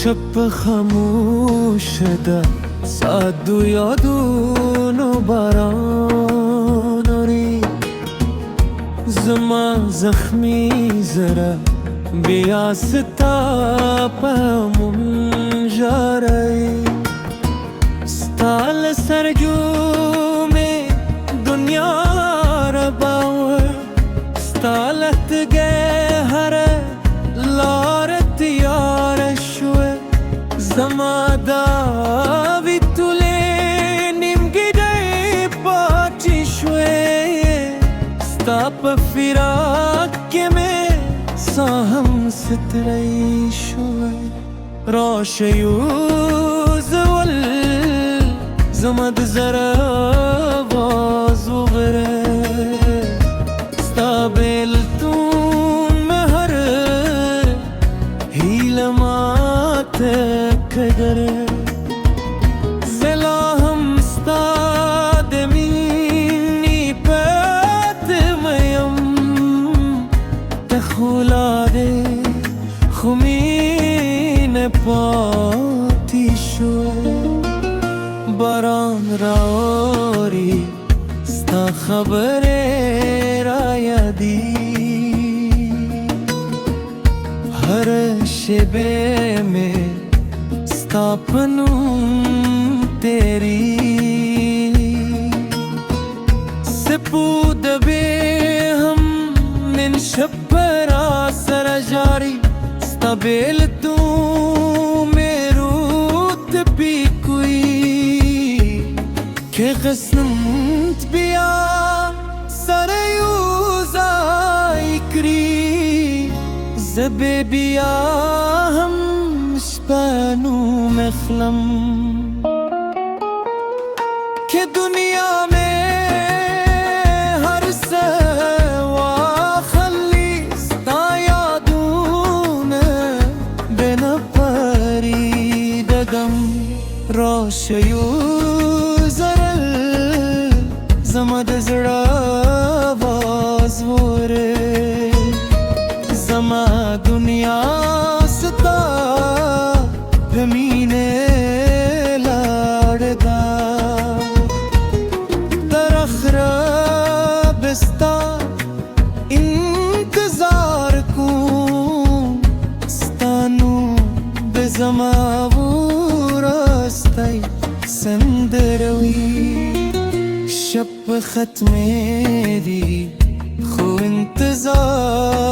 شب خاموش ده ساعت و یادون و باران زما زخمی زره بیا ستا پامون جاره ستال سرجوم دنیا را باور ستالت گهره لارت یار شوه زما داوی توله نیمگی ده پاچی شوه ستا پا فراق که می ساهم ستری شوه راشه یوز ول زمد زره باز و غره ستا بیلتون مهره هیل ما تکدره زلا هم ستا دمینی پت میم تخولاده خمین پاتی شوه باران راوری ستا خبر را یادی هر شب میں ستا پنوم تیری سپود بے ہم نن شب را سر جاری ستا بیل تو میروت پی کوئی که قسمت بیا سر یوزای کری زبی بیا هم شپانو مخلم که دنیا میں ہر سوا خلی ستا یادون بنا پری دگم روشیو زرل زمد زڑا باز وره زما دنیا ستا پمینه لاردا در اخرابستا انتظار کن ستانو بزما ورستی سندروی شب ختم دی خو انتظار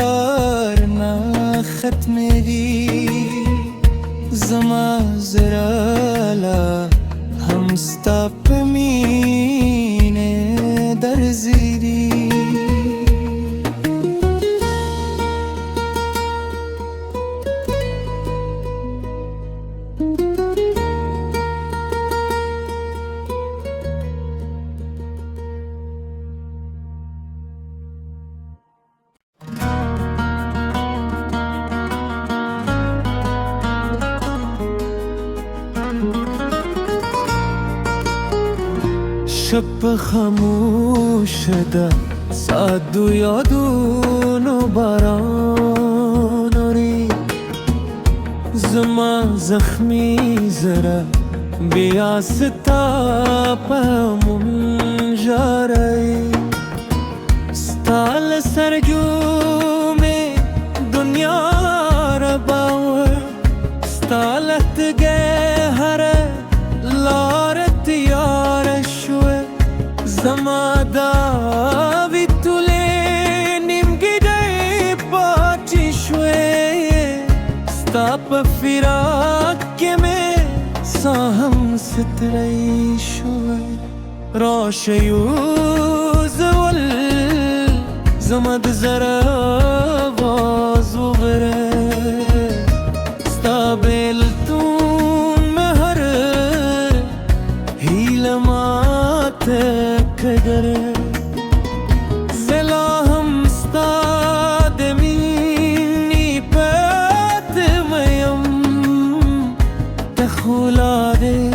نا ختم دی زما زرالا هم ستا پمینه درزی دی شب خاموش ده ساعت و یادون و باران زما زخمی زره بیا ستا پامون جاره ستال سرجوم دنیا را باور ستالت گهره لارت یار شوه زما داوی توله نیمگی ده پاچی شوه ستا پا فراق که می ساهم ستری شوه راشه یوز ول زمد زره باز و غره ستا بیلتون مهره هیل ما تکدره زلا هم ستا دمینی پت میم تخولاده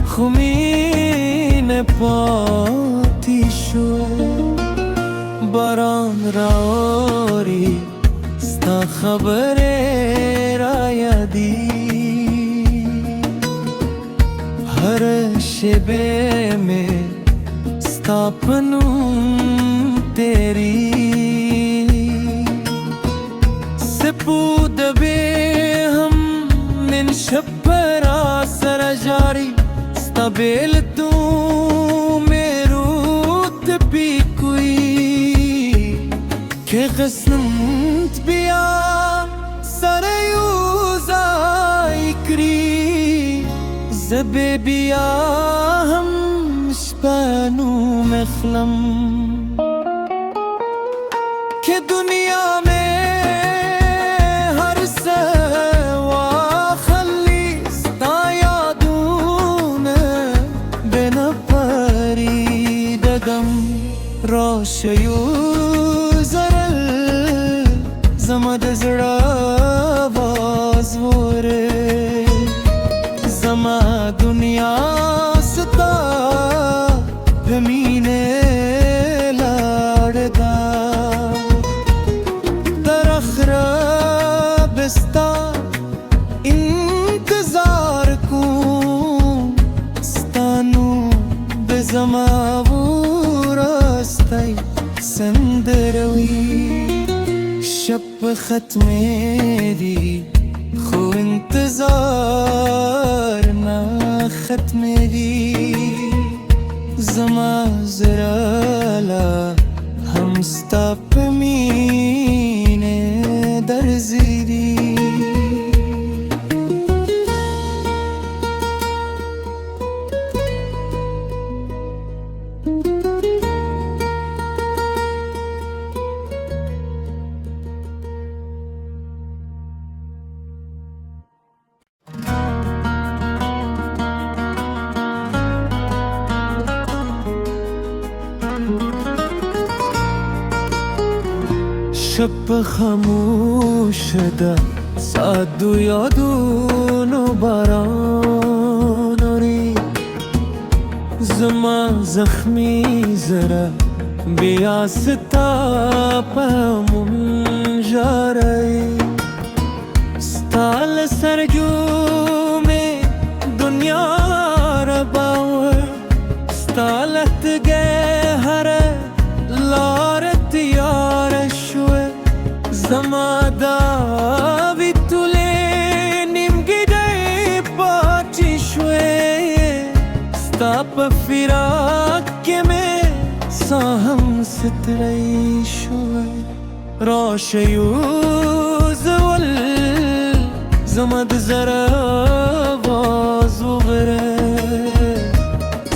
خمین پاتی شوه باران راوری ستا خبر را یادی शबे में स्थापनु तेरी सपूद बे हम निन शपरा सरजारी स्ताबेल तू मेरो तपी कोई के गस्नत बिया सरयूजा इकरी زبيبيا هم شبانو مخلم के दुनिया में हर सवा खलीस यादून बिना परीदगम रोशयू जरल जमद जड़ा बाज़वरे जमा दुनिया सता भमीने लाड़दा तरखरा बिस्ता इंतजार को स्तानू बेजमा वो रास्ते संदरवी शप खत्मे दी खो इंतजार ना खत्मे दी जमा जराला हम स्ताप मीने दर्जीरी शप खामोश दा सादू यादूनो बारानोरी जमा जख्मी जरा बियासता पमुंजारे स्ताल सरजू में दुनिया रबावर स्तालत गए हर लारत यार Zamada vitule nimgide patishwe Stap firak ke me saham sitraishwe Roshayuz wal zamad zara vazugre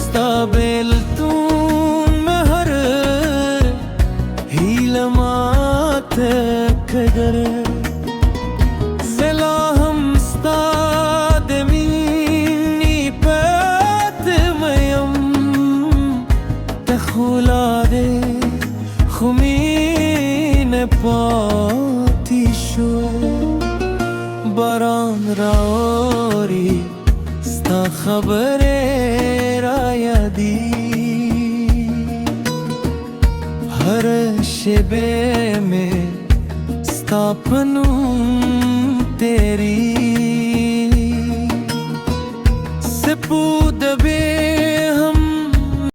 Stabel tum har hilmat كدر زلا هم استاد مني بات ميم تخولادي خمين باتي شوي باران راوري ستا خبري رايا دي हर शबे में स्थापनु तेरी